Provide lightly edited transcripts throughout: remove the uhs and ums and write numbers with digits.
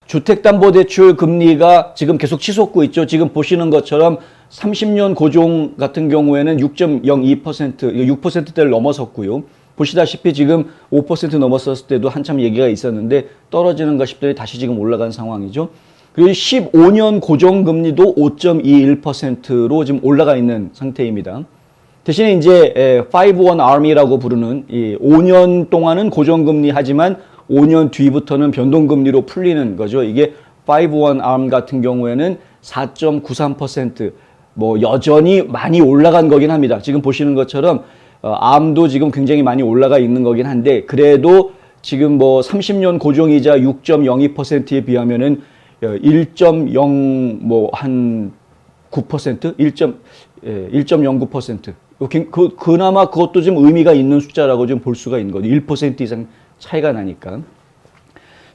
주택담보대출 금리가 지금 계속 치솟고 있죠. 지금 보시는 것처럼 30년 고종 같은 경우에는 6.02%, 6%대를 넘어섰고요. 보시다시피 지금 5% 넘었었을 때도 한참 얘기가 있었는데 떨어지는가 싶더니 다시 지금 올라간 상황이죠. 그리고 15년 고정금리도 5.21%로 지금 올라가 있는 상태입니다. 대신에 이제 5-1 ARM이라고 부르는 이 5년 동안은 고정금리 하지만 5년 뒤부터는 변동금리로 풀리는 거죠. 이게 5-1 ARM 같은 경우에는 4.93%, 뭐 여전히 많이 올라간 거긴 합니다. 지금 보시는 것처럼 ARM도 지금 굉장히 많이 올라가 있는 거긴 한데 그래도 지금 뭐 30년 고정이자 6.02%에 비하면은 1.0 뭐 한 9%, 1.09%. 그나마 그것도 좀 의미가 있는 숫자라고 좀 볼 수가 있는 거죠. 1% 이상 차이가 나니까.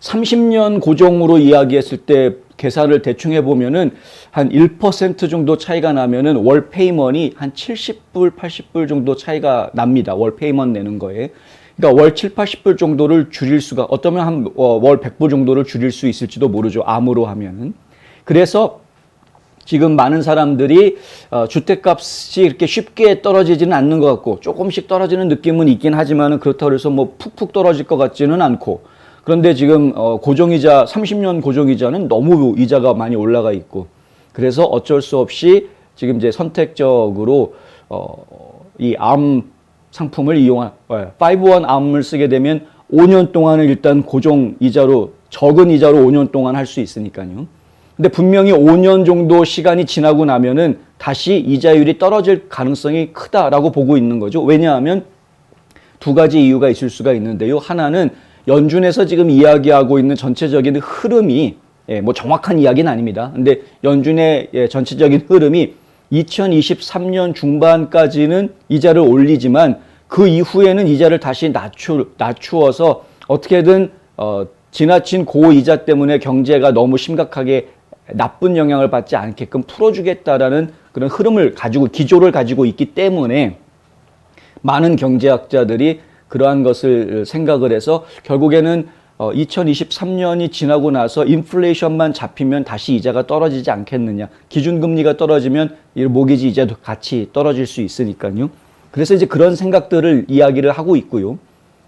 30년 고정으로 이야기했을 때 계산을 대충 해보면은 한 1% 정도 차이가 나면은 월 페이먼이 한 70불, 80불 정도 차이가 납니다. 월 페이먼 내는 거에. 그러니까 월 7, 80불 정도를 줄일 수가, 어쩌면 한 월 100불 정도를 줄일 수 있을지도 모르죠. 암으로 하면은. 그래서 지금 많은 사람들이 주택값이 이렇게 쉽게 떨어지지는 않는 것 같고 조금씩 떨어지는 느낌은 있긴 하지만 그렇다고 해서 뭐 푹푹 떨어질 것 같지는 않고 그런데 지금 고정이자 30년 고정이자는 너무 이자가 많이 올라가 있고 그래서 어쩔 수 없이 지금 이제 선택적으로 이 암 상품을 이용한 5-1 암을 쓰게 되면 5년 동안은 일단 고정 이자로 적은 이자로 5년 동안 할 수 있으니까요. 근데 분명히 5년 정도 시간이 지나고 나면은 다시 이자율이 떨어질 가능성이 크다라고 보고 있는 거죠. 왜냐하면 두 가지 이유가 있을 수가 있는데요. 하나는 연준에서 지금 이야기하고 있는 전체적인 흐름이 뭐 정확한 이야기는 아닙니다. 근데 연준의 전체적인 흐름이 2023년 중반까지는 이자를 올리지만 그 이후에는 이자를 다시 낮추어서 어떻게든 지나친 고이자 때문에 경제가 너무 심각하게 나쁜 영향을 받지 않게끔 풀어주겠다라는 그런 흐름을 가지고 기조를 가지고 있기 때문에 많은 경제학자들이 그러한 것을 생각을 해서 결국에는 2023년이 지나고 나서 인플레이션만 잡히면 다시 이자가 떨어지지 않겠느냐. 기준금리가 떨어지면 모기지 이자도 같이 떨어질 수 있으니까요. 그래서 이제 그런 생각들을 이야기를 하고 있고요.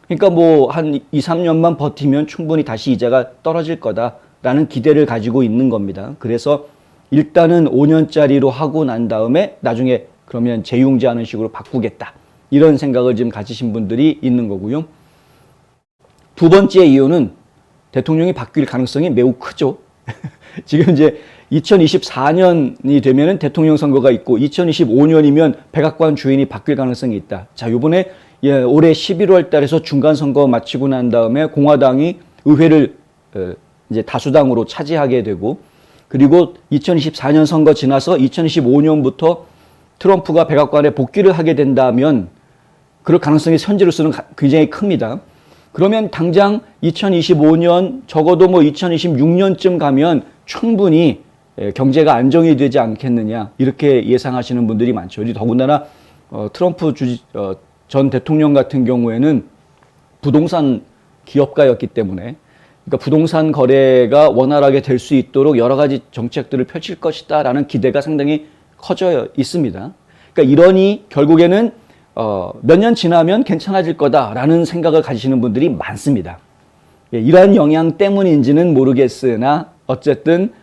그러니까 뭐 한 2, 3년만 버티면 충분히 다시 이자가 떨어질 거다라는 기대를 가지고 있는 겁니다. 그래서 일단은 5년짜리로 하고 난 다음에 나중에 그러면 재융자하는 식으로 바꾸겠다. 이런 생각을 지금 가지신 분들이 있는 거고요. 두 번째 이유는 대통령이 바뀔 가능성이 매우 크죠. 지금 이제 2024년이 되면은 대통령 선거가 있고 2025년이면 백악관 주인이 바뀔 가능성이 있다. 자, 요번에 올해 11월 달에서 중간 선거 마치고 난 다음에 공화당이 의회를 이제 다수당으로 차지하게 되고 그리고 2024년 선거 지나서 2025년부터 트럼프가 백악관에 복귀를 하게 된다면 그럴 가능성이 현재로서는 굉장히 큽니다. 그러면 당장 2025년 적어도 뭐 2026년쯤 가면 충분히 경제가 안정이 되지 않겠느냐 이렇게 예상하시는 분들이 많죠. 더군다나 트럼프 전 대통령 같은 경우에는 부동산 기업가였기 때문에 그러니까 부동산 거래가 원활하게 될 수 있도록 여러 가지 정책들을 펼칠 것이다라는 기대가 상당히 커져 있습니다. 그러니까 이러니 결국에는 몇 년 지나면 괜찮아질 거다라는 생각을 가지시는 분들이 많습니다. 이러한 영향 때문인지는 모르겠으나 어쨌든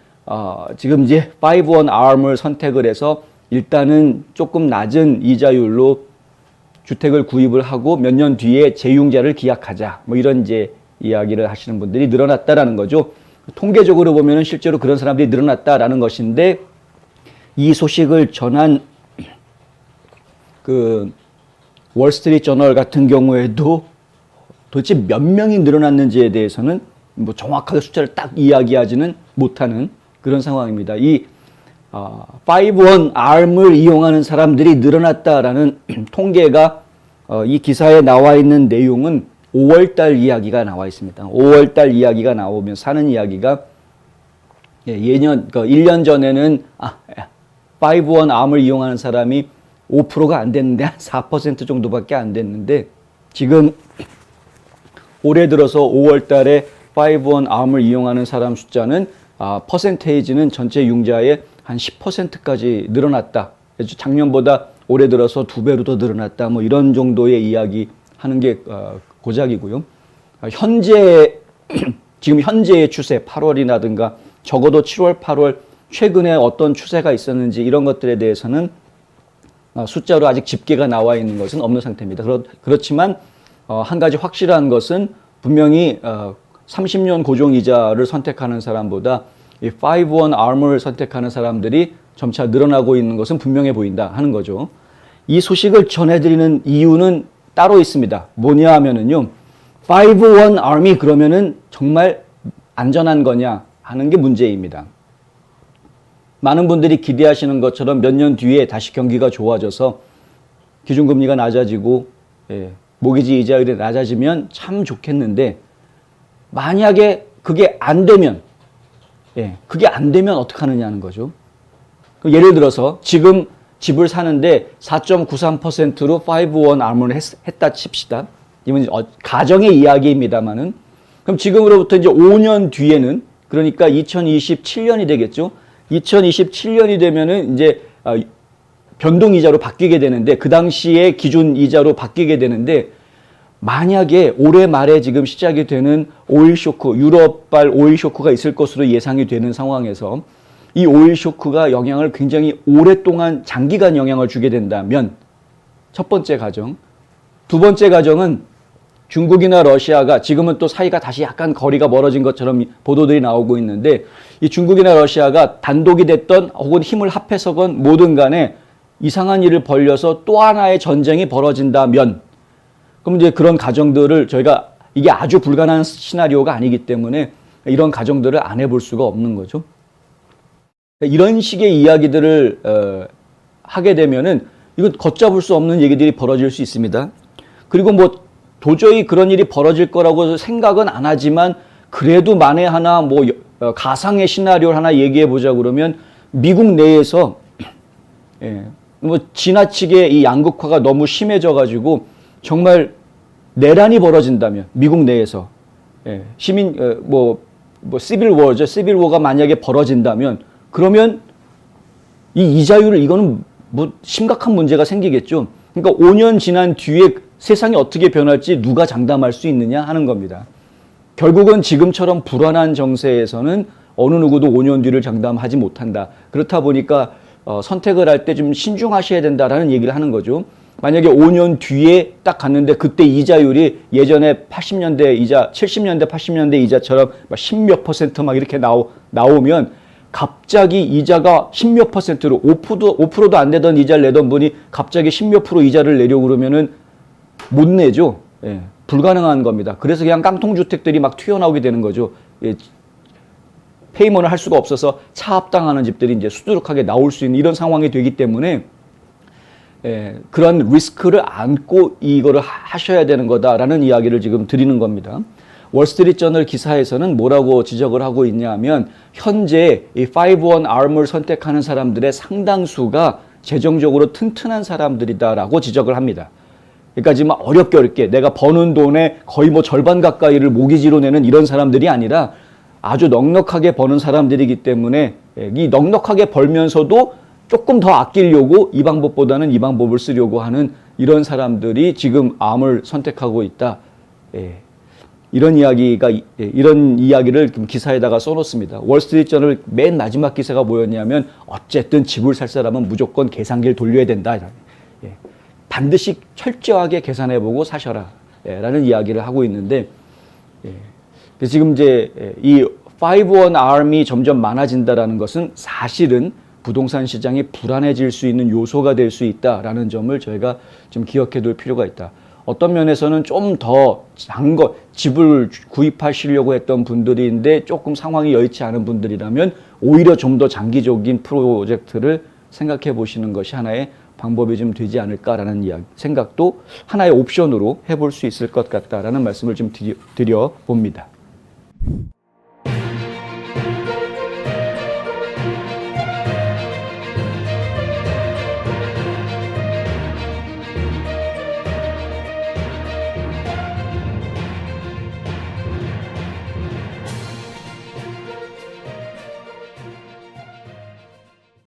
지금 이제 5-1 ARM을 선택을 해서 일단은 조금 낮은 이자율로 주택을 구입을 하고 몇 년 뒤에 재융자를 기약하자 뭐 이런 이제 이야기를 하시는 분들이 늘어났다라는 거죠. 통계적으로 보면은 실제로 그런 사람들이 늘어났다라는 것인데 이 소식을 전한 그 월스트리트 저널 같은 경우에도 도대체 몇 명이 늘어났는지에 대해서는 뭐 정확하게 숫자를 딱 이야기하지는 못하는 그런 상황입니다. 이 5-1 ARM을 이용하는 사람들이 늘어났다라는 통계가 이 기사에 나와 있는 내용은 5월달 이야기가 나와 있습니다. 5월달 이야기가 나오면 사는 이야기가 예년 1년 전에는 5-1 ARM을 이용하는 사람이 5%가 안 됐는데 한 4% 정도밖에 안 됐는데 지금 올해 들어서 5월 달에 F5-1 ARM을 이용하는 사람 숫자는 퍼센테이지는 전체 융자의 한 10%까지 늘어났다. 작년보다 올해 들어서 2배로 더 늘어났다. 뭐 이런 정도의 이야기 하는 게 고작이고요. 지금 현재의 추세, 8월이라든가 적어도 7월, 8월 최근에 어떤 추세가 있었는지 이런 것들에 대해서는 숫자로 아직 집계가 나와 있는 것은 없는 상태입니다. 그렇지만 한 가지 확실한 것은 분명히 30년 고정 이자를 선택하는 사람보다 이 5-1 ARM을 선택하는 사람들이 점차 늘어나고 있는 것은 분명해 보인다 하는 거죠. 이 소식을 전해드리는 이유는 따로 있습니다. 뭐냐 하면은요, 5-1 ARM이 그러면은 정말 안전한 거냐 하는 게 문제입니다. 많은 분들이 기대하시는 것처럼 몇 년 뒤에 다시 경기가 좋아져서 기준금리가 낮아지고 모기지 이자율이 낮아지면 참 좋겠는데, 만약에 그게 안 되면 어떡하느냐는 거죠. 예를 들어서 지금 집을 사는데 4.93%로 5-1 ARM을 했다 칩시다. 이건 가정의 이야기입니다만은, 그럼 지금으로부터 이제 5년 뒤에는, 그러니까 2027년이 되겠죠. 2027년이 되면은 이제 변동이자로 바뀌게 되는데, 그 당시에 기준 이자로 바뀌게 되는데, 만약에 올해 말에 지금 시작이 되는 오일 쇼크, 유럽발 오일 쇼크가 있을 것으로 예상이 되는 상황에서 이 오일 쇼크가 영향을 굉장히 오랫동안 장기간 영향을 주게 된다면, 첫 번째 가정. 두 번째 가정은 중국이나 러시아가 지금은 또 사이가 다시 약간 거리가 멀어진 것처럼 보도들이 나오고 있는데, 이 중국이나 러시아가 단독이 됐던 혹은 힘을 합해서건 뭐든 간에 이상한 일을 벌려서 또 하나의 전쟁이 벌어진다면, 그럼 이제 그런 가정들을 저희가, 이게 아주 불가능한 시나리오가 아니기 때문에 이런 가정들을 안 해볼 수가 없는 거죠. 이런 식의 이야기들을 하게 되면은 이건 걷잡을 수 없는 얘기들이 벌어질 수 있습니다. 그리고 뭐 도저히 그런 일이 벌어질 거라고 생각은 안 하지만, 그래도 만에 하나 뭐 가상의 시나리오를 하나 얘기해 보자 그러면, 미국 내에서 뭐 지나치게 이 양극화가 너무 심해져 가지고 정말 내란이 벌어진다면, 미국 내에서 시민 시빌 워죠. 시빌 워가 만약에 벌어진다면, 그러면 이 이자율을, 이거는 뭐 심각한 문제가 생기겠죠. 그러니까 5년 지난 뒤에 세상이 어떻게 변할지 누가 장담할 수 있느냐 하는 겁니다. 결국은 지금처럼 불안한 정세에서는 어느 누구도 5년 뒤를 장담하지 못한다. 그렇다 보니까 선택을 할 때 좀 신중하셔야 된다라는 얘기를 하는 거죠. 만약에 5년 뒤에 딱 갔는데 그때 이자율이 예전에 80년대 이자, 70년대, 80년대 이자처럼 막 10몇 퍼센트 막 이렇게 나오면, 갑자기 이자가 10몇 퍼센트로 5%도 안 되던 이자를 내던 분이 갑자기 10몇 프로 이자를 내려고 그러면은 못 내죠. 불가능한 겁니다. 그래서 그냥 깡통주택들이 막 튀어나오게 되는 거죠. 페이먼을 할 수가 없어서 차압당하는 집들이 이제 수두룩하게 나올 수 있는 이런 상황이 되기 때문에, 그런 리스크를 안고 이거를 하셔야 되는 거다라는 이야기를 지금 드리는 겁니다. 월스트리트저널 기사에서는 뭐라고 지적을 하고 있냐면, 현재 이 5-1 ARM을 선택하는 사람들의 상당수가 재정적으로 튼튼한 사람들이다라고 지적을 합니다. 그러니까 지금 어렵게 내가 버는 돈의 거의 뭐 절반 가까이를 모기지로 내는 이런 사람들이 아니라 아주 넉넉하게 버는 사람들이기 때문에, 이 넉넉하게 벌면서도 조금 더 아끼려고 이 방법보다는 이 방법을 쓰려고 하는 이런 사람들이 지금 암을 선택하고 있다. 이런 이야기를 기사에다가 써놓습니다. 월스트리트저널 맨 마지막 기사가 뭐였냐면, 어쨌든 집을 살 사람은 무조건 계산기를 돌려야 된다. 반드시 철저하게 계산해보고 사셔라. 라는 이야기를 하고 있는데, 지금 이제 이 5-1 ARM이 점점 많아진다라는 것은 사실은 부동산 시장이 불안해질 수 있는 요소가 될 수 있다라는 점을 저희가 좀 기억해 둘 필요가 있다. 어떤 면에서는 좀 더 집을 구입하시려고 했던 분들인데 조금 상황이 여의치 않은 분들이라면 오히려 좀 더 장기적인 프로젝트를 생각해 보시는 것이 하나의 방법이 좀 되지 않을까라는 생각도 하나의 옵션으로 해볼 수 있을 것 같다라는 말씀을 좀 드려 봅니다.